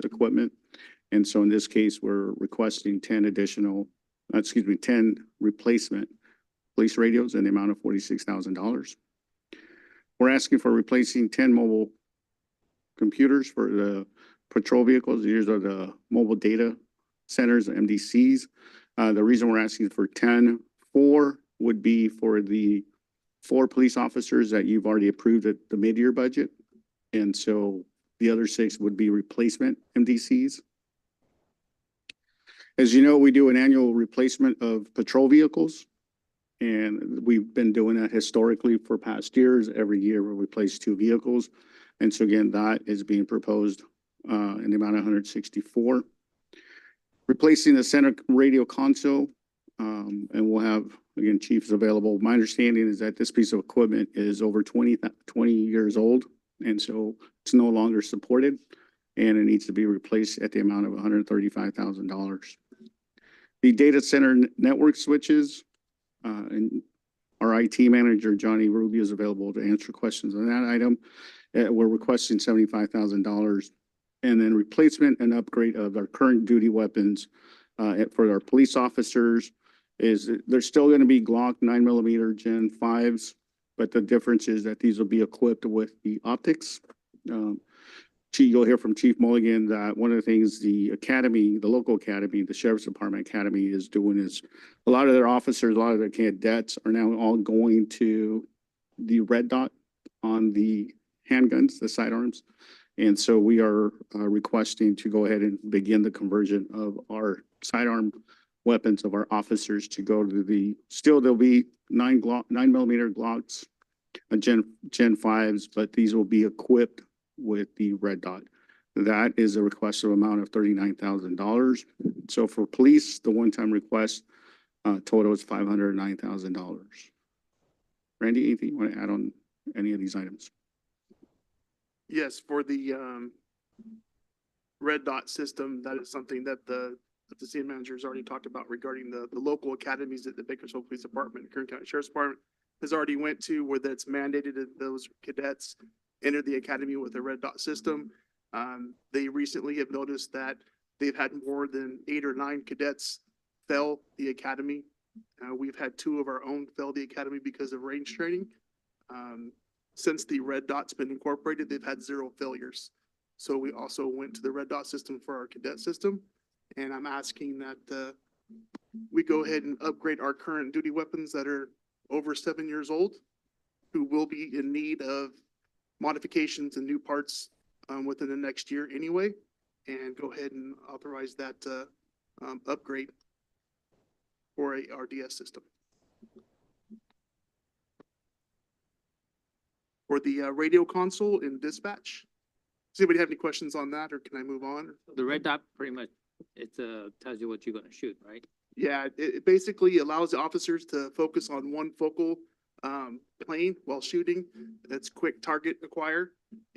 equipment. And so in this case, we're requesting 10 replacement police radios in the amount of $46,000. We're asking for replacing 10 mobile computers for the patrol vehicles. These are the mobile data centers, MDCs. The reason we're asking for 10, 4 would be for the 4 police officers that you've already approved at the mid-year budget. And so the other 6 would be replacement MDCs. As you know, we do an annual replacement of patrol vehicles. And we've been doing that historically for past years. Every year we replace 2 vehicles. And so again, that is being proposed in the amount of 164. Replacing the center radio console, and we'll have, again, chiefs available. My understanding is that this piece of equipment is over 20 years old, and so it's no longer supported, and it needs to be replaced at the amount of $135,000. The data center network switches, and our IT manager, Johnny Rubio, is available to answer questions on that item. We're requesting $75,000. And then replacement and upgrade of our current duty weapons for our police officers is they're still going to be Glock 9mm Gen 5s, but the difference is that these will be equipped with the optics. You'll hear from Chief Mulligan that one of the things the academy, the local academy, the Sheriff's Department Academy is doing is a lot of their officers, a lot of their cadets are now all going to the red dot on the handguns, the sidearms. And so we are requesting to go ahead and begin the conversion of our sidearm weapons of our officers to go to the, still there'll be 9mm Glocks, Gen 5s, but these will be equipped with the red dot. That is a requested amount of $39,000. So for police, the one-time request total is $509,000. Randy, anything you want to add on any of these items? Yes, for the red dot system, that is something that the city manager has already talked about regarding the local academies that the Bakersfield Police Department, Kern County Sheriff's Department has already went to, where that's mandated that those cadets enter the academy with a red dot system. They recently have noticed that they've had more than 8 or 9 cadets fail the academy. We've had 2 of our own fail the academy because of range training. Since the red dot's been incorporated, they've had 0 failures. So we also went to the red dot system for our cadet system. And I'm asking that we go ahead and upgrade our current duty weapons that are over 7 years old, who will be in need of modifications and new parts within the next year anyway, and go ahead and authorize that upgrade for a RDS system. For the radio console in dispatch. Does anybody have any questions on that, or can I move on? The red dot pretty much, it tells you what you're gonna shoot, right? Yeah, it basically allows the officers to focus on one focal plane while shooting. That's quick target acquire.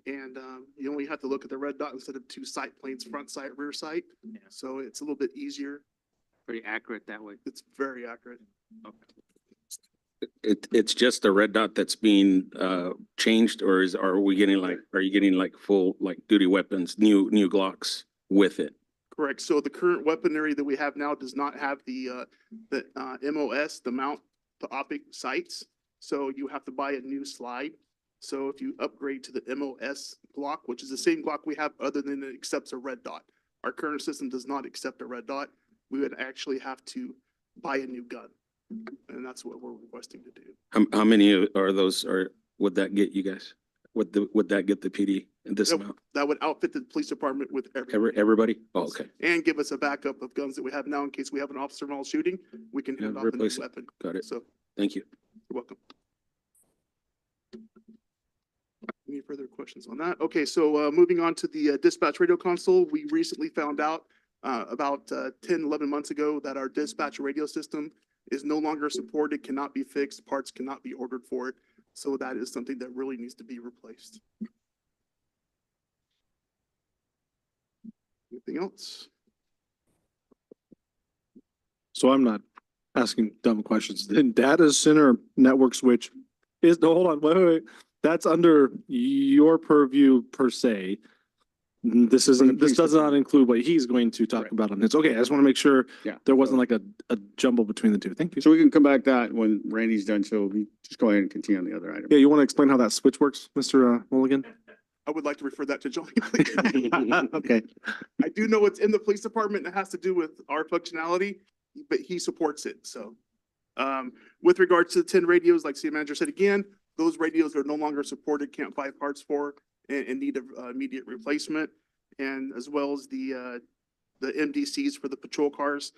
And you only have to look at the red dot instead of 2 sight planes, front sight, rear sight. Yeah. So it's a little bit easier. Pretty accurate that way. It's very accurate. Okay. It's just the red dot that's being changed, or are you getting like full like duty weapons, new Glocks with it? Correct. So the current weaponry that we have now does not have the MOS, the mount to optic sights. So you have to buy a new slide. So if you upgrade to the MOS Glock, which is the same Glock we have other than it accepts a red dot. Our current system does not accept a red dot. We would actually have to buy a new gun. And that's what we're requesting to do. How many are those, or would that get you guys? Would that get the PD in this amount? That would outfit the police department with Everybody? Oh, okay. And give us a backup of guns that we have now in case we have an officer involved shooting. We can hand off a new replace it. weapon. Got it. So Thank you. you're welcome. Any further questions on that? Okay, so moving on to the dispatch radio console, we recently found out about 10, 11 months ago that our dispatch radio system is no longer supported, cannot be fixed, parts cannot be ordered for it. So that is something that really needs to be replaced. Anything else? So I'm not asking dumb questions. Then data center network switch is, no, hold on, wait. That's under your purview per se. This isn't, this police does not department. include what he's going to talk Correct. about on his. Okay, I just want to make sure Yeah. there wasn't so- like a jumble between the two. Thank you. So we can come back to that when Randy's done, so we just go ahead and continue on the other item. Yeah, you want to explain how that switch works, Mr. Mulligan? I would like to refer that to Johnny. please. Okay. I do know it's in the police department. It has to do with our functionality, but he supports it, so. With regards to the 10 radios, like city manager said again, those radios are no longer supported, can't buy parts for, and need of immediate replacement. And as well as the MDCs for the patrol cars.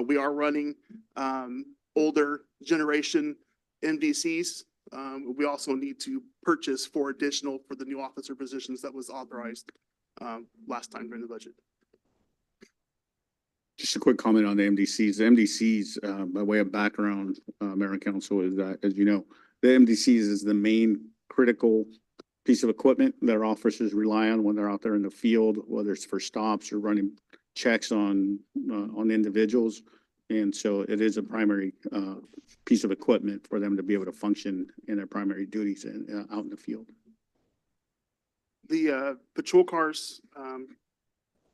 We are running, older generation MDCs. We also need to purchase 4 additional for the new officer positions that was authorized, last time during the budget. Just a quick comment on the MDCs. The MDCs, by way of background, Mayor and Council, is that, as you know, the MDCs is the main critical piece of equipment that our officers rely on when they're out there in the field, whether it's for stops or running checks on individuals. And so it is a primary, piece of equipment for them to be able to function in their primary duties and, out in the field. The patrol cars,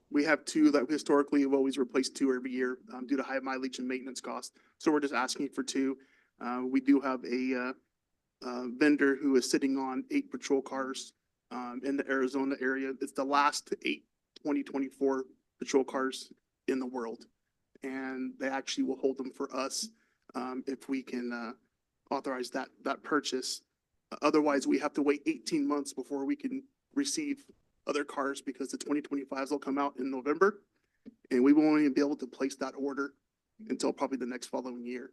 we have 2 that historically have always replaced 2 every year due to high mileage and maintenance costs. So we're just asking for 2. We do have a vendor who is sitting on 8 patrol cars in the Arizona area. It's the last 8 2024 patrol cars in the world. And they actually will hold them for us if we can authorize that purchase. Otherwise, we have to wait 18 months before we can receive other cars because the 2025s will come out in November. And we won't even be able to place that order until probably the next following year.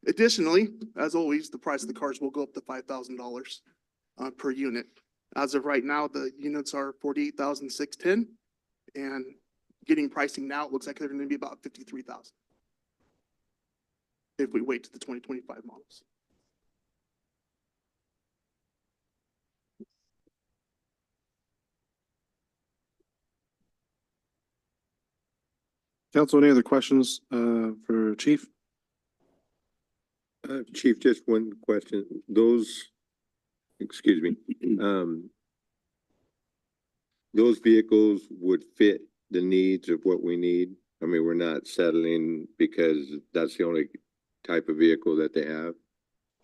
Additionally, as always, the price of the cars will go up to $5,000 per unit. As of right now, the units are $48,610, and getting pricing now, it looks like they're going to be about $53,000 if we wait to the 2025 models. Council, any other questions for Chief? Chief, just one question. Excuse me, those vehicles would fit the needs of what we need? I mean, we're not settling because that's the only type of vehicle that they have?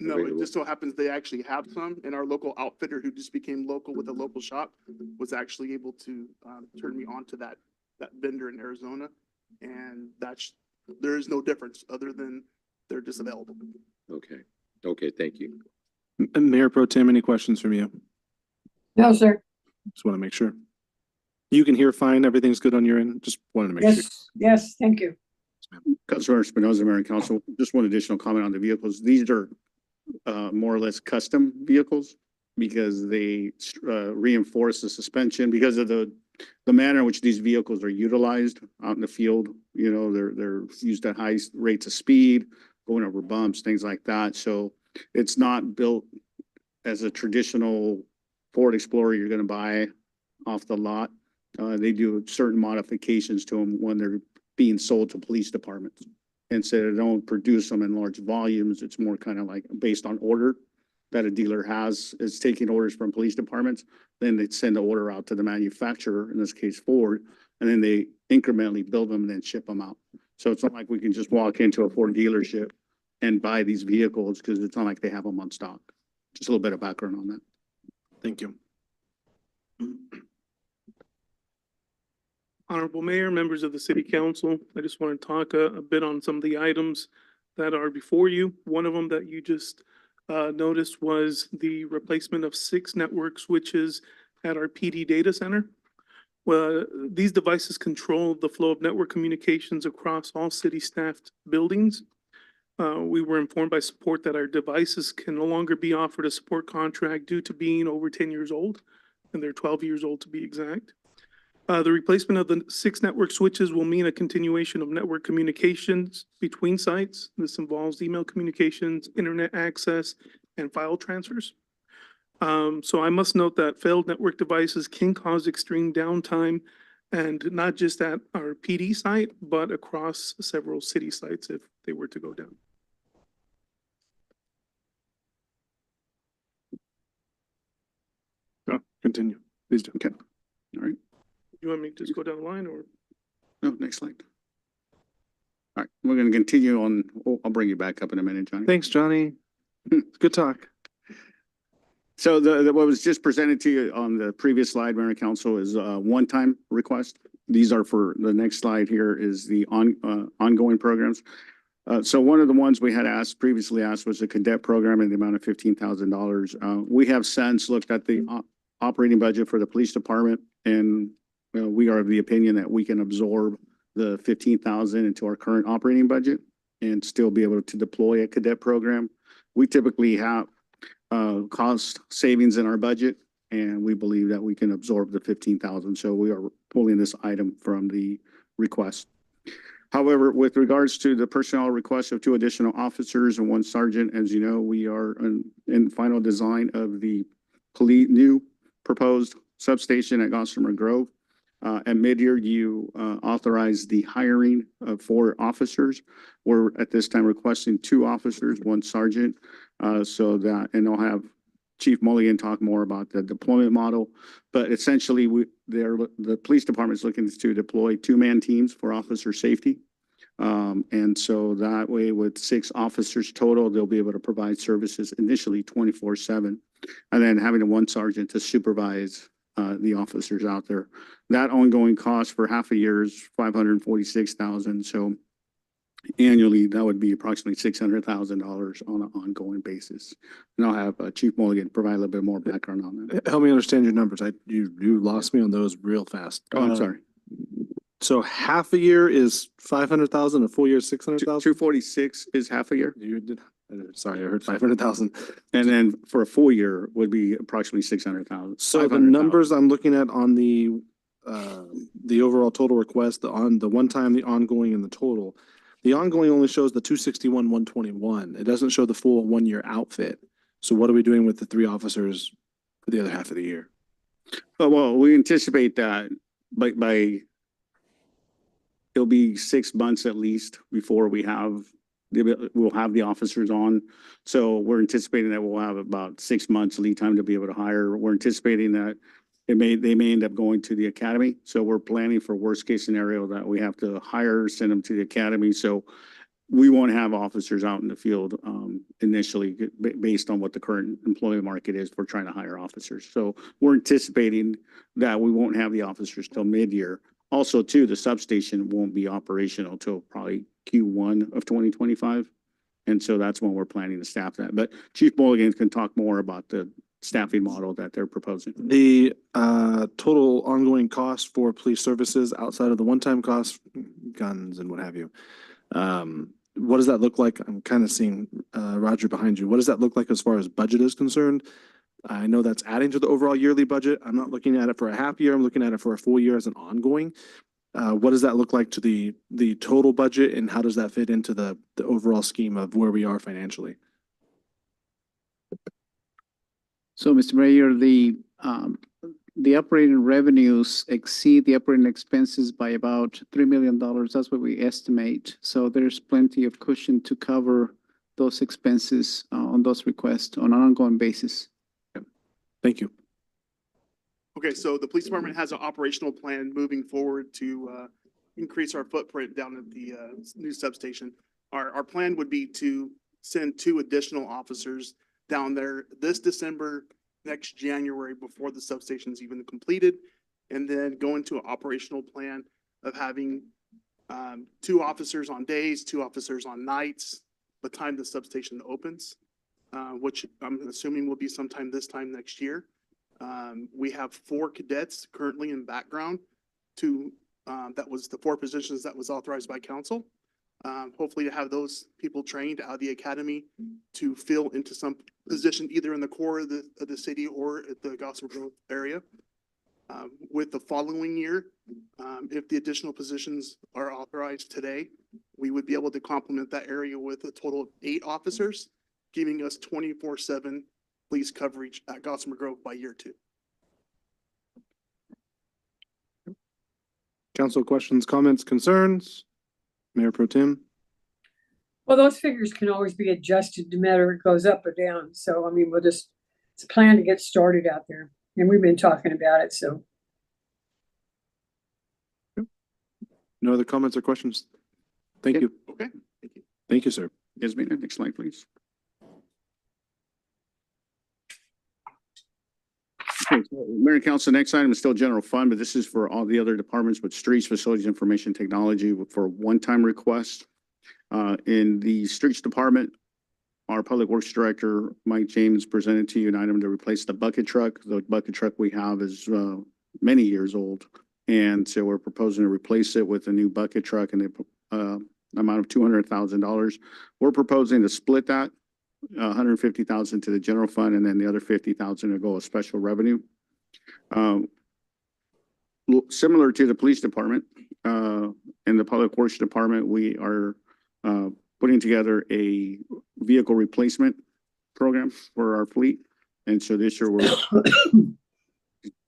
No, it Available. just so happens they actually have some, and our local outfitter who just became local with a local shop was actually able to turn me on to that vendor in Arizona. And there is no difference other than they're just available. Okay, thank you. Mayor Pro Tem, any questions from you? No, sir. Just want to make sure. You can hear fine, everything's good on your end? Just wanted to make sure. Yes, thank you. Councilor Espinoza, Mayor and Council, just one additional comment on the vehicles. These are more or less custom vehicles because they reinforce the suspension because of the manner in which these vehicles are utilized out in the field. You know, they're used at high rates of speed, going over bumps, things like that. So it's not built as a traditional Ford Explorer you're going to buy off the lot. They do certain modifications to them when they're being sold to police departments. And so they don't produce them in large volumes. It's more kind of like based on order that a dealer is taking orders from police departments. Then they send the order out to the manufacturer, in this case Ford, and then they incrementally build them and then ship them out. So it's not like we can just walk into a Ford dealership and buy these vehicles because it's not like they have them on stock. Just a little bit of background on that. Thank you. Honorable Mayor, members of the City Council, I just want to talk a bit on some of the items that are before you. One of them that you just noticed was the replacement of 6 network switches at our PD data center. Well, these devices control the flow of network communications across all city staffed buildings. We were informed by support that our devices can no longer be offered a support contract due to being over 10 years old, and they're 12 years old to be exact. The replacement of the 6 network switches will mean a continuation of network communications between sites. This involves email communications, internet access, and file transfers. So I must note that failed network devices can cause extreme downtime, and not just at our PD site, but across several city sites if they were to go down. Continue, please do. Okay. All right. You want me to just go down the line or? No, next slide. All right, we're gonna continue on, I'll bring you back up in a minute, Johnny. Thanks, Johnny. Good talk. So what was just presented to you on the previous slide, Mayor and Council, is a one-time request. These are for, the next slide here is the ongoing programs. So one of the ones we had previously asked was the cadet program in the amount of $15,000. We have since looked at the operating budget for the police department, and we are of the opinion that we can absorb the 15,000 into our current operating budget and still be able to deploy a cadet program. We typically have cost savings in our budget, and we believe that we can absorb the 15,000. So we are pulling this item from the request. However, with regards to the personnel request of 2 additional officers and 1 sergeant, as you know, we are in final design of the new proposed substation at Gossamer Grove. At mid-year, you authorized the hiring of 4 officers. We're at this time requesting 2 officers, 1 sergeant, and I'll have Chief Mulligan talk more about the deployment model. But essentially, the police department is looking to deploy 2-man teams for officer safety. And so that way, with 6 officers total, they'll be able to provide services initially 24/7, and then having 1 sergeant to supervise the officers out there. That ongoing cost for half a year is $546,000. So annually, that would be approximately $600,000 on an ongoing basis. And I'll have Chief Mulligan provide a little bit more background on that. Help me understand your numbers. You lost me on those real fast. Oh, I'm sorry. So half a year is 500,000, a full year is 600,000? 246 is half a year. You did, sorry, I heard 500,000. And then for a full year would be approximately 600,000. So the numbers I'm looking at on the overall total request, the one time, the ongoing and the total, the ongoing only shows the 261, 121. It doesn't show the full 1-year outfit. So what are we doing with the 3 officers for the other half of the year? Well, we anticipate that it'll be 6 months at least before we'll have the officers on. So we're anticipating that we'll have about 6 months lead time to be able to hire. We're anticipating that they may end up going to the academy. So we're planning for worst case scenario that we have to hire, send them to the academy. So we won't have officers out in the field initially based on what the current employment market is for trying to hire officers. So we're anticipating that we won't have the officers till mid-year. Also, too, the substation won't be operational till probably Q1 of 2025. And so that's when we're planning to staff that. But Chief Mulligan can talk more about the staffing model that they're proposing. The total ongoing cost for police services outside of the one-time cost, guns and what have you. What does that look like? I'm kind of seeing Roger behind you. What does that look like as far as budget is concerned? I know that's adding to the overall yearly budget. I'm not looking at it for a half year. I'm looking at it for a full year as an ongoing. What does that look like to the total budget, and how does that fit into the overall scheme of where we are financially? So, Mr. Mayor, the operating revenues exceed the operating expenses by about $3 million. That's what we estimate. So there's plenty of cushion to cover those expenses on those requests on an ongoing basis. Thank you. Okay, so the police department has an operational plan moving forward to increase our footprint down at the new substation. Our plan would be to send 2 additional officers down there this December, next January, before the substation's even completed, and then go into an operational plan of having 2 officers on days, 2 officers on nights, by the time the substation opens, which I'm assuming will be sometime this time next year. We have 4 cadets currently in background that was the 4 positions that was authorized by council. Hopefully to have those people trained out of the academy to fill into some position either in the core of the city or at the Gossamer Grove area. With the following year, if the additional positions are authorized today, we would be able to complement that area with a total of 8 officers, giving us 24/7 police coverage at Gossamer Grove by year 2. Council questions, comments, concerns? Mayor Pro Tem? Well, those figures can always be adjusted no matter it goes up or down. So, I mean, it's a plan to get started out there. And we've been talking about it, so. No other comments or questions? Thank Yeah. you. Okay, thank you. Thank you, sir. Yasmina, next slide, please. Okay, so Mayor and Council, next item is still general fund, but this is for all the other departments with streets, facilities, information technology for one-time request. In the streets department, our Public Works Director, Mike James, presented to you an item to replace the bucket truck. The bucket truck we have is many years old. And so we're proposing to replace it with a new bucket truck and the amount of $200,000. We're proposing to split that, $150,000 to the general fund, and then the other $50,000 to go as special revenue. Similar to the police department, in the Public Works Department, we are putting together a vehicle replacement program for our fleet. And so this year we're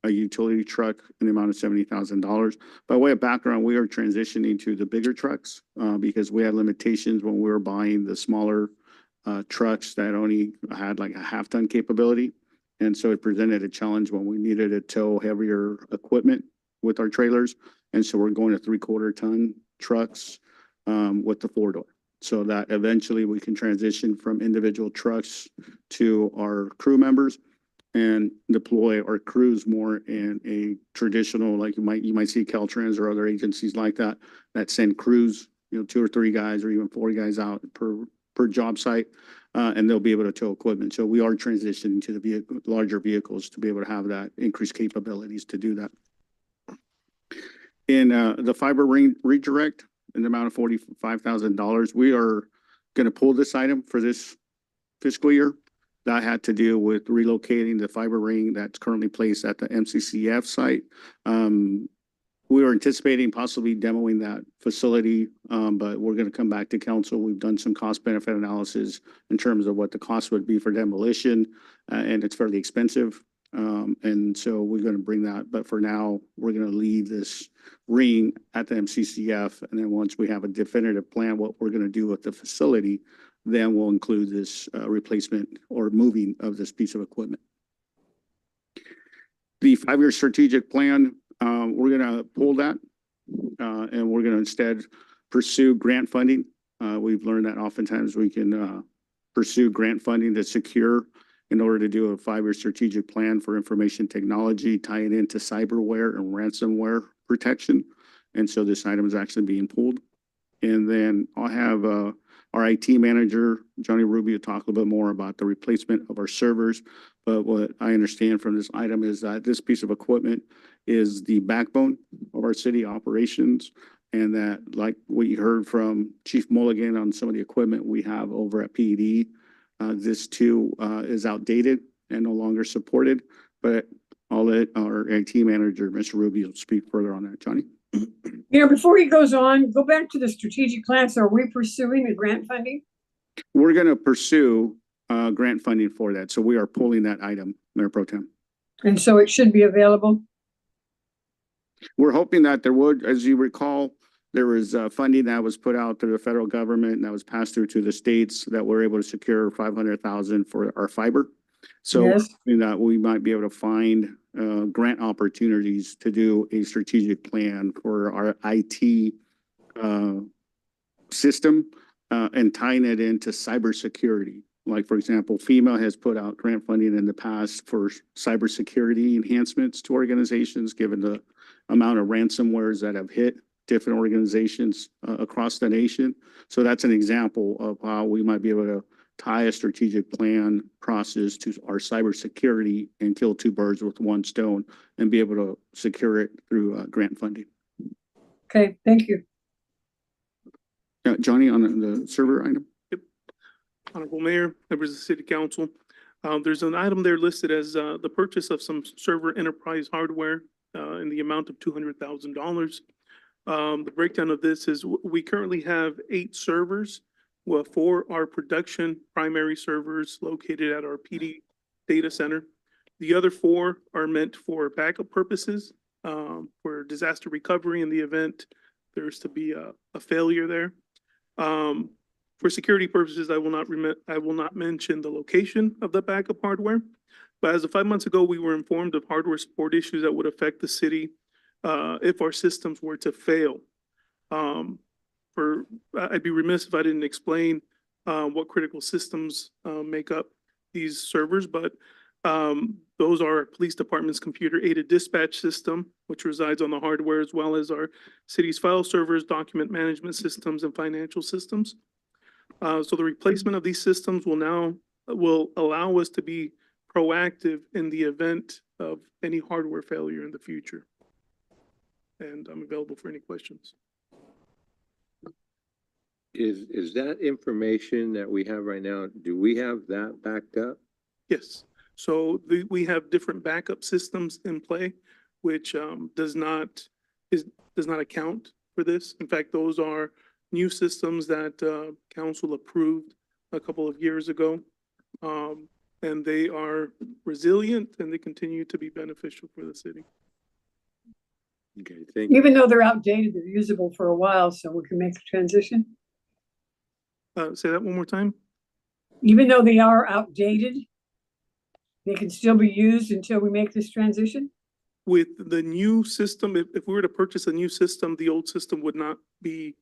a utility truck in the amount of $70,000. By way of background, we are transitioning to the bigger trucks because we had limitations when we were buying the smaller trucks that only had like a half-ton capability. And so it presented a challenge when we needed to tow heavier equipment with our trailers. And so we're going to 3/4 ton trucks with the 4-door. So that eventually we can transition from individual trucks to our crew members and deploy our crews more in a traditional, like you might see Caltrans or other agencies like that send crews, 2 or 3 guys or even 4 guys out per job site, and they'll be able to tow equipment. So we are transitioning to the larger vehicles to be able to have that increased capabilities to do that. In the fiber ring redirect, in the amount of $45,000, we are going to pull this item for this fiscal year. That had to do with relocating the fiber ring that's currently placed at the MCCF site. We were anticipating possibly demoing that facility, but we're going to come back to council. We've done some cost benefit analysis in terms of what the cost would be for demolition, and it's fairly expensive. And so we're going to bring that, but for now, we're going to leave this ring at the MCCF. And then once we have a definitive plan, what we're going to do with the facility, then we'll include this replacement or moving of this piece of equipment. The 5-year strategic plan, we're going to pull that and we're going to instead pursue grant funding. We've learned that oftentimes we can pursue grant funding to secure in order to do a 5-year strategic plan for information technology, tie it into cyberware and ransomware protection. And so this item is actually being pulled. And then I'll have our IT manager, Johnny Rubio, talk a little bit more about the replacement of our servers. But what I understand from this item is that this piece of equipment is the backbone of our city operations. And that, like what you heard from Chief Mulligan on some of the equipment we have over at PED, this too is outdated and no longer supported. But I'll let our IT manager, Mr. Rubio, speak further on that. Johnny? Before he goes on, go back to the strategic plan. So are we pursuing the grant funding? We're going to pursue grant funding for that. So we are pulling that item, Mayor Pro Tem. And so it should be available? We're hoping that there would, as you recall, there was funding that was put out through the federal government and that was passed through to the states that were able to secure $500,000 for our fiber. So Yes. that we might be able to find grant opportunities to do a strategic plan for our IT system and tying it into cybersecurity. Like, for example, FEMA has put out grant funding in the past for cybersecurity enhancements to organizations, given the amount of ransomwares that have hit different organizations across the nation. So that's an example of how we might be able to tie a strategic plan process to our cybersecurity and kill 2 birds with 1 stone and be able to secure it through grant funding. Okay, thank you. Johnny, on the server item? Honorable Mayor, members of the City Council, there's an item there listed as the purchase of some server enterprise hardware in the amount of $200,000. The breakdown of this is we currently have 8 servers. Well, 4 are production primary servers located at our PD data center. The other 4 are meant for backup purposes, for disaster recovery in the event there's to be a failure there. For security purposes, I will not mention the location of the backup hardware. But as of 5 months ago, we were informed of hardware support issues that would affect the city if our systems were to fail. I'd be remiss if I didn't explain what critical systems make up these servers, but those are our police department's computer-aided dispatch system, which resides on the hardware, as well as our city's file servers, document management systems, and financial systems. So the replacement of these systems will allow us to be proactive in the event of any hardware failure in the future. And I'm available for any questions. Is that information that we have right now, do we have that backed up? Yes, so we have different backup systems in play, which does not account for this. In fact, those are new systems that council approved a couple of years ago. And they are resilient and they continue to be beneficial for the city. Okay, thank you. Even though they're outdated, they're usable for a while, so we can make the transition. Say that one more time. Even though they are outdated, they can still be used until we make this transition? With the new system, if we were to purchase a new system, the old system would not be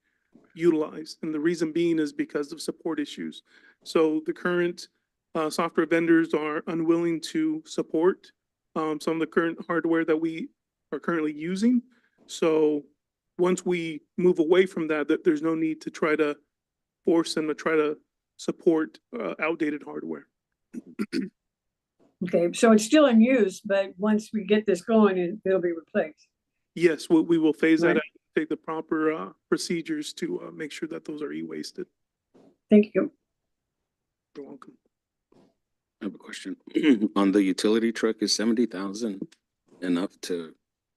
utilized. And the reason being is because of support issues. So the current software vendors are unwilling to support some of the current hardware that we are currently using. So once we move away from that, there's no need to try to force them to try to support outdated hardware. Okay, so it's still in use, but once we get this going, it'll be replaced. Yes, we will phase that Right. out, take the proper procedures to make sure that those are e-wasted. Thank you. You're welcome. I have a question. On the utility truck, is 70,000 enough to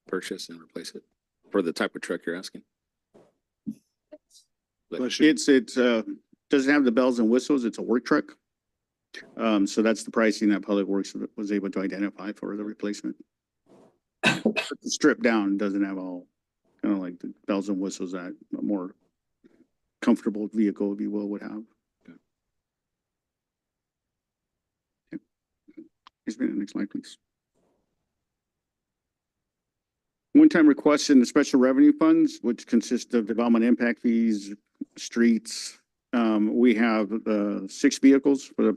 purchase and replace it for the type of truck you're asking? Bless you. It's doesn't have the bells and whistles. It's a work truck. So that's the pricing that Public Works was able to identify for the replacement. Stripped down, doesn't have all kind of like the bells and whistles that a more comfortable vehicle, if you will, would have. Here's the next slide, please. One-time requests in the special revenue funds, which consist of development impact fees, streets. We have 6 vehicles for the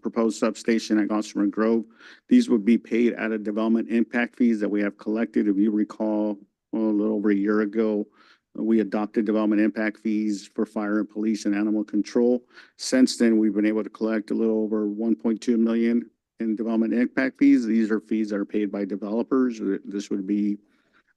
proposed substation at Gossamer Grove. These would be paid out of development impact fees that we have collected. If you recall, a little over a year ago, we adopted development impact fees for fire and police and animal control. Since then, we've been able to collect a little over 1.2 million in development impact fees. These are fees that are paid by developers. This would be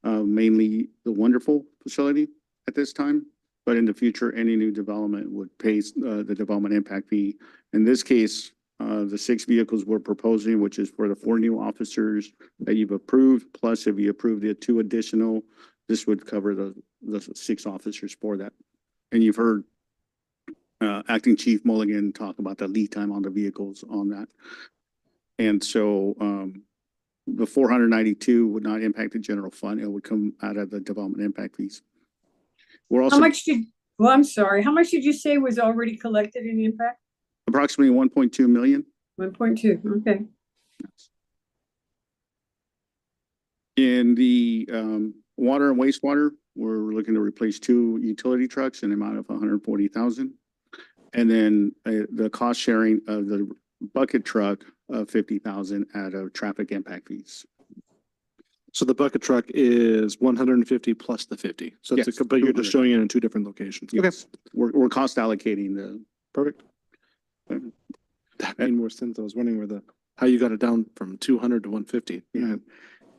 mainly the Wonderful facility at this time. But in the future, any new development would pay the development impact fee. In this case, the 6 vehicles we're proposing, which is for the 4 new officers that you've approved, plus if you approve the 2 additional, this would cover the 6 officers for that. And you've heard Acting Chief Mulligan talk about the lead time on the vehicles on that. And so the 492 would not impact the general fund. It would come out of the development impact fees. We're also I'm sorry, how much did you say was already collected in impact? approximately 1.2 million. 1.2, okay. In the water and wastewater, we're looking to replace 2 utility trucks in the amount of 140,000. And then the cost sharing of the bucket truck of 50,000 out of traffic impact fees. So the bucket truck is 150 plus the 50. So it's Yes, but you're 200. just showing it in 2 different locations. Okay, Yes. We're cost allocating the. perfect. That made more sense. I was wondering how you got it down from 200 to 150. Yeah.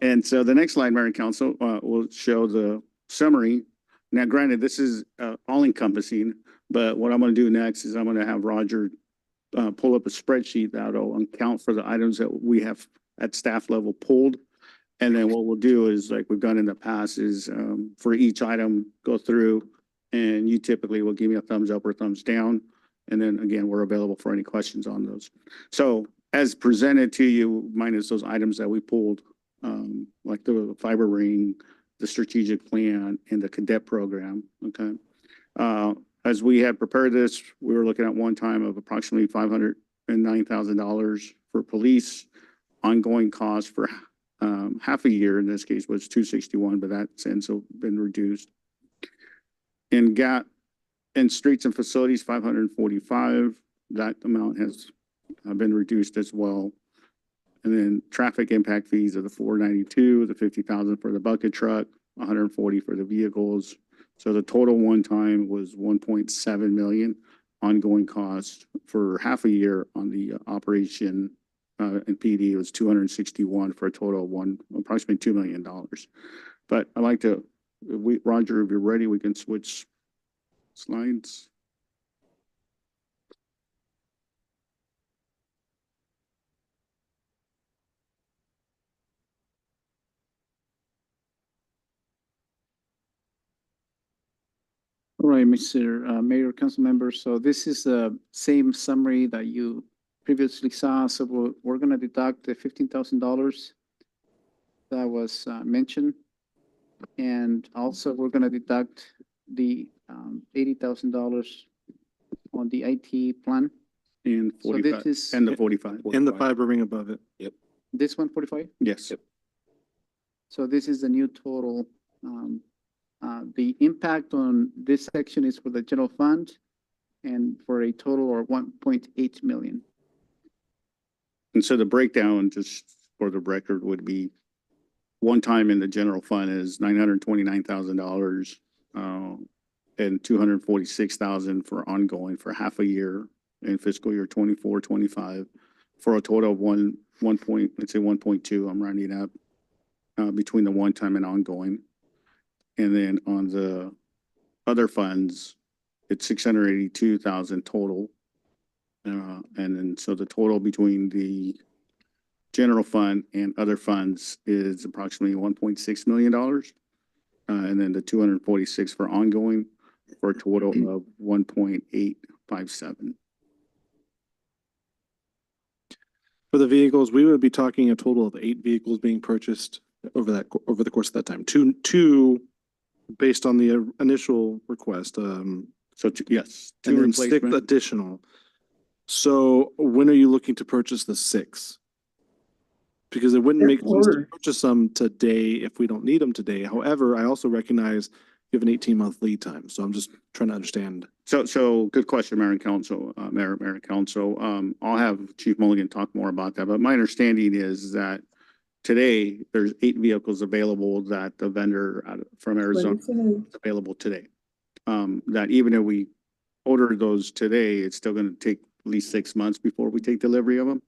And so the next slide, Mayor and Council, will show the summary. Now, granted, this is all encompassing, but what I'm going to do next is I'm going to have Roger pull up a spreadsheet that'll account for the items that we have at staff level pulled. And then what we'll do is, like we've done in the past, is for each item, go through, and you typically will give me a thumbs up or thumbs down. And then again, we're available for any questions on those. So as presented to you, minus those items that we pulled, like the fiber ring, the strategic plan, and the cadet program, okay? As we had prepared this, we were looking at one time of approximately $509,000 for police. Ongoing costs for half a year, in this case, was $261,000, but that's since been reduced. In in streets and facilities, 545, that amount has been reduced as well. And then traffic impact fees of the 492, the 50,000 for the bucket truck, 140 for the vehicles. So the total one time was 1.7 million. Ongoing cost for half a year on the operation and PD was 261 for a total of approximately $2 million. But I like to, Roger, if you're ready, we can switch slides. All right, Mr. Mayor, council members, so this is the same summary that you previously saw. So we're gonna deduct the $15,000 that was mentioned. And also, we're gonna deduct the $80,000 on the IT plan. And So 45, this is, and the 45. And the fiber ring above it. this 145? Yes. So this is the new total. The impact on this section is for the general fund and for a total of 1.8 million. And so the breakdown, just for the record, would be one time in the general fund is $929,000 and $246,000 for ongoing for half a year in fiscal year 24-25 for a total of let's say 1.2. I'm rounding up between the one time and ongoing. And then on the other funds, it's 682,000 total. And then so the total between the general fund and other funds is approximately $1.6 million. And then the 246 for ongoing for a total of 1.857. For the vehicles, we would be talking a total of 8 vehicles being purchased over the course of that time. Two based on the initial request, So yes, and two then 6 replacement. additional. So when are you looking to purchase the 6? Because it wouldn't make sense to purchase them today if we don't need them today. However, I also recognize you have an 18-month lead time. So I'm just trying to understand. So good question, Mayor and Council, Mayor and Council. I'll have Chief Mulligan talk more about that, but my understanding is that today there's 8 vehicles available that the vendor from Arizona is available today. That even if we order those today, it's still going to take at least 6 months before we take delivery of them.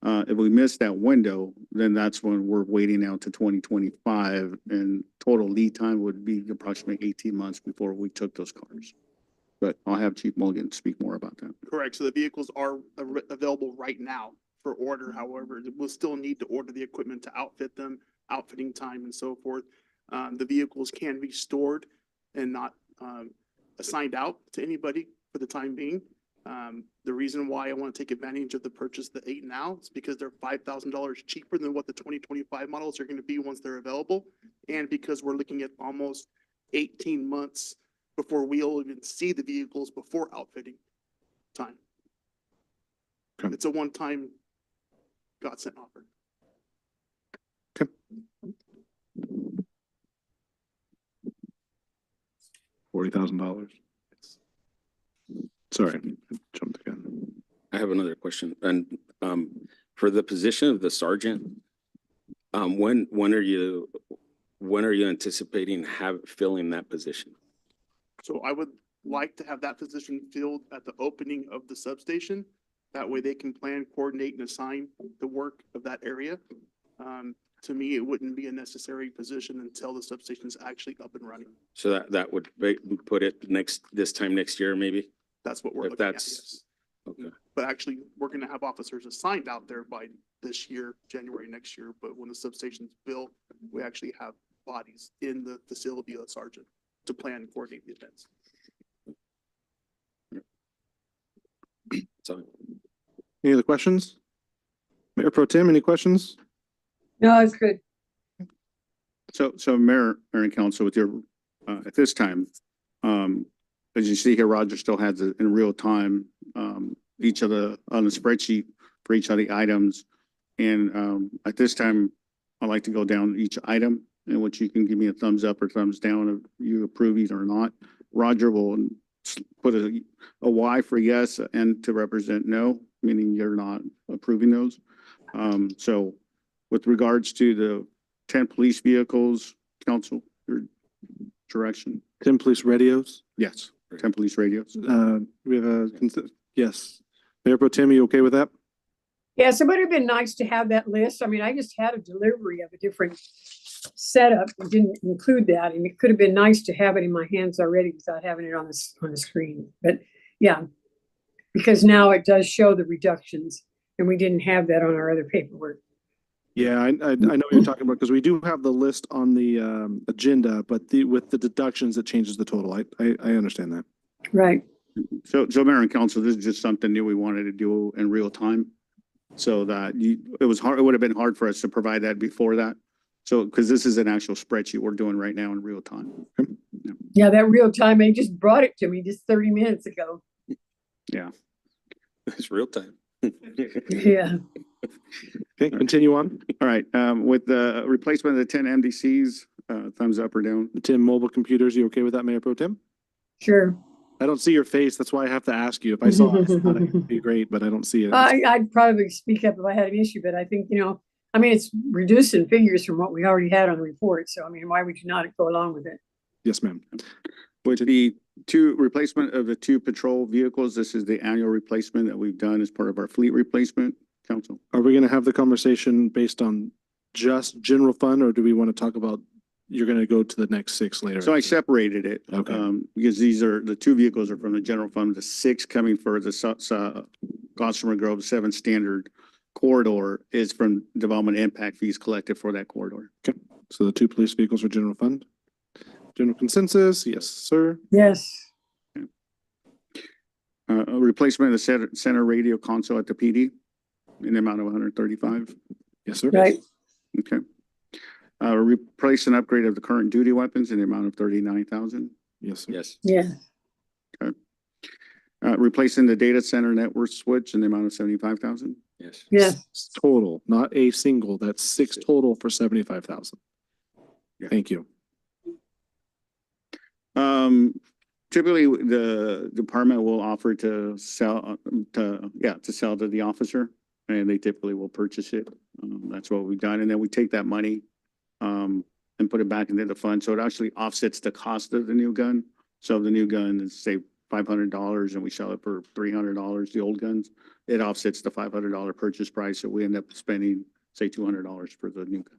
If we miss that window, then that's when we're waiting out to 2025, and total lead time would be approximately 18 months before we took those cars. But I'll have Chief Mulligan speak more about that. Correct. So the vehicles are available right now for order. However, we'll still need to order the equipment to outfit them, outfitting time and so forth. The vehicles can be stored and not assigned out to anybody for the time being. The reason why I want to take advantage of the purchase of the 8 now is because they're $5,000 cheaper than what the 2025 models are going to be once they're available. And because we're looking at almost 18 months before we'll even see the vehicles before outfitting time. Okay. It's a one-time godsend offer. $40,000. Sorry, I jumped again. I have another question. And for the position of the sergeant, when are you anticipating filling that position? So I would like to have that position filled at the opening of the substation. That way they can plan, coordinate, and assign the work of that area. To me, it wouldn't be a necessary position until the substation is actually up and running. So that would put it this time next year, maybe? That's what we're If looking at, that's- yes. Okay. But actually, we're gonna have officers assigned out there by this year, January next year. But when the substation's built, we actually have bodies in the facility of the sergeant to plan and coordinate the events. So Any other questions? Mayor Pro Tem, any questions? No, it's good. So Mayor and Council, with your, at this time, as you see here, Roger still has it in real time, on the spreadsheet for each of the items. And at this time, I'd like to go down each item in which you can give me a thumbs up or thumbs down if you approve it or not. Roger will put a Y for yes and to represent no, meaning you're not approving those. So with regards to the 10 police vehicles, council, your direction? 10 police radios. Yes, 10 police radios. We have yes. Mayor Pro Tem, you okay with that? Yes, it would have been nice to have that list. I mean, I just had a delivery of a different setup. It didn't include that, and it could have been nice to have it in my hands already without having it on the screen. But yeah, because now it does show the reductions, and we didn't have that on our other paperwork. Yeah, I know what you're talking about, because we do have the list on the agenda, but with the deductions, it changes the total. I understand that. Right. So Mayor and Council, this is just something new we wanted to do in real time. So that it was hard, it would have been hard for us to provide that before that. So, because this is an actual spreadsheet we're doing right now in real time. Yeah, that real time, they just brought it to me just 30 minutes ago. Yeah. It's real time. Yeah. Okay, continue on. All right, with the replacement of the 10 MDCs, thumbs up or down? The 10 mobile computers, you okay with that, Mayor Pro Tem? Sure. I don't see your face. That's why I have to ask you. If I saw it, I thought it'd be great, but I don't see it. I'd probably speak up if I had an issue, but I think, I mean, it's reducing figures from what we already had on the report. So, I mean, why would you not go along with it? Yes, ma'am. With the replacement of the 2 patrol vehicles, this is the annual replacement that we've done as part of our fleet replacement, Council. Are we going to have the conversation based on just general fund, or do we want to talk about, you're going to go to the next 6 later? So I separated it. Okay. Because the 2 vehicles are from the general fund, the 6 coming for the Gossamer Grove 7 standard corridor is from development impact fees collected for that corridor. Okay, so the 2 police vehicles are general fund. General consensus, yes, sir. Yes. A replacement of the center radio console at the PD in the amount of 135. Yes, sir. Right. Okay. Replace and upgrade of the current duty weapons in the amount of 39,000. Yes, sir. Yes. Yeah. Replacing the data center network switch in the amount of 75,000. Yes. Yeah. Total, not a single. That's 6 total for 75,000. Yeah. Thank you. Typically the department will offer to sell to the officer, and they typically will purchase it. That's what we've done. And then we take that money and put it back into the fund. So it actually offsets the cost of the new gun. So if the new gun is say $500 and we sell it for $300, the old guns, it offsets the $500 purchase price. So we end up spending say $200 for the new gun.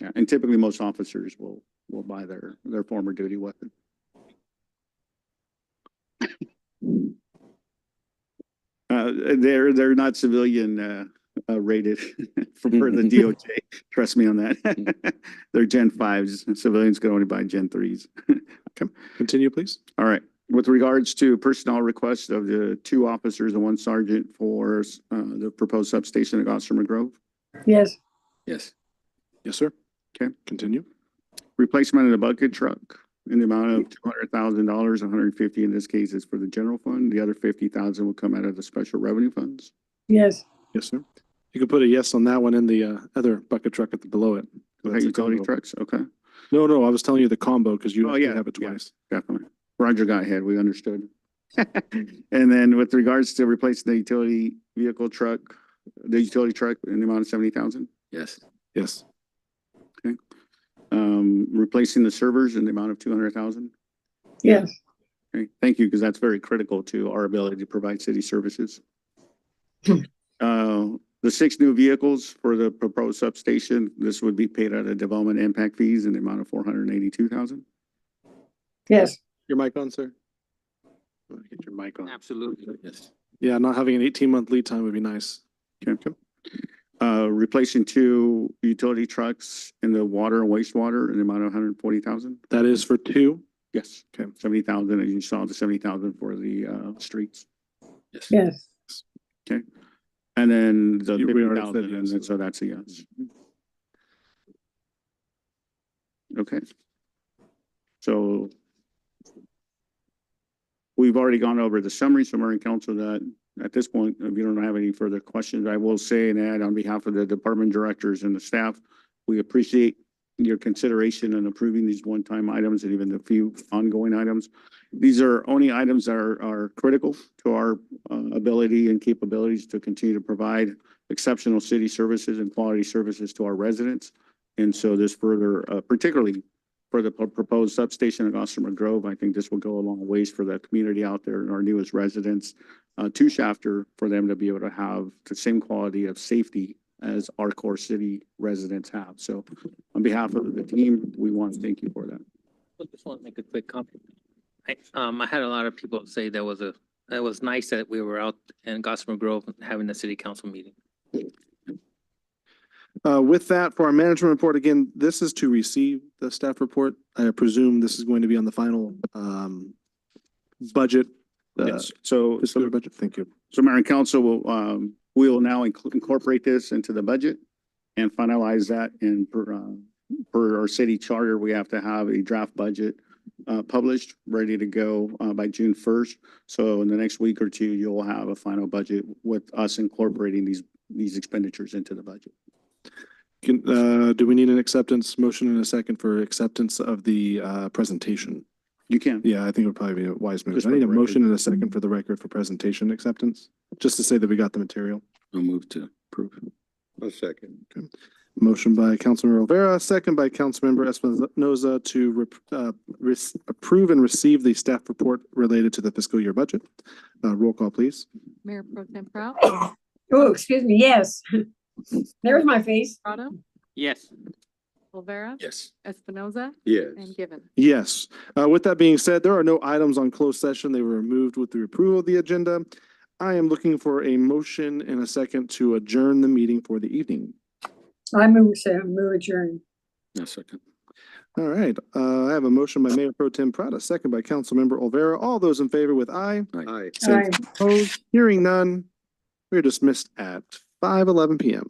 Yeah, and typically most officers will buy their former duty weapon. They're not civilian rated for the DOJ. Trust me on that. They're Gen 5s. Civilians can only buy Gen 3s. Okay, continue, please. All right. With regards to personnel requests of the 2 officers and 1 sergeant for the proposed substation at Gossamer Grove. Yes. Yes. Yes, sir. Okay. Continue. Replacement of the bucket truck in the amount of $200,000, 150 in this case is for the general fund. The other 50,000 will come out of the special revenue funds. Yes. Yes, sir. You can put a yes on that one in the other bucket truck below it. Okay, utility trucks, okay. No, I was telling you the combo because you Oh, yeah, have it yeah. twice. Definitely. Roger got ahead, we understood. And then with regards to replacing the utility truck in the amount of 70,000. Yes. Yes. Replacing the servers in the amount of 200,000. Yes. Okay, thank you, because that's very critical to our ability to provide city services. The 6 new vehicles for the proposed substation, this would be paid out of development impact fees in the amount of 482,000. Yes. Your mic on, sir? Get your mic on. Absolutely. Yes. Yeah, not having an 18-month lead time would be nice. Okay. Replacing 2 utility trucks in the water and wastewater in the amount of 140,000. That is for 2. Yes. Okay. 70,000, as you saw, the 70,000 for the streets. Yes. Yes. Okay. And then the We already said 50,000, yes. and so that's a yes. Okay. So we've already gone over the summary, so Mayor and Council, that at this point, if you don't have any further questions, I will say and add on behalf of the department directors and the staff, we appreciate your consideration in approving these one-time items and even the few ongoing items. These are only items that are critical to our ability and capabilities to continue to provide exceptional city services and quality services to our residents. And so this further, particularly for the proposed substation at Gossamer Grove, I think this will go a long ways for the community out there and our newest residents to Shafter, for them to be able to have the same quality of safety as our core city residents have. So on behalf of the team, we want to thank you for that. I just want to make a quick comment. I had a lot of people say that was nice that we were out in Gossamer Grove having the city council meeting. With that, for our management report, again, this is to receive the staff report. I presume this is going to be on the final budget. Yes. So Fiscal year budget. Thank you. So Mayor and Council will, we will now incorporate this into the budget and finalize that. And per our city charter, we have to have a draft budget published, ready to go by June 1st. So in the next week or two, you'll have a final budget with us incorporating these expenditures into the budget. Do we need an acceptance motion in a second for acceptance of the presentation? You can. Yeah, I think it would probably be a wise move. Just I for need the a record. motion in a second for the record for presentation acceptance, just to say that we got the material. I'll move to approve. A second. Motion by Councilmember Rivera, second by Councilmember Espinoza to approve and receive the staff report related to the fiscal year budget. Roll call, please. Mayor Pro Tem Prout, Oh, excuse me, yes. There's my face. Prado, Yes. Olvera, Yes. Espinoza, Yes. and Given. Yes. With that being said, there are no items on closed session. They were removed with the approval of the agenda. I am looking for a motion in a second to adjourn the meeting for the evening. I move adjourn. A second. All right. I have a motion by Mayor Pro Tem Prada, second by Councilmember Olvera. All those in favor with aye. Aye. Same Aye. opposed. Hearing none. We're dismissed at 5:11 PM.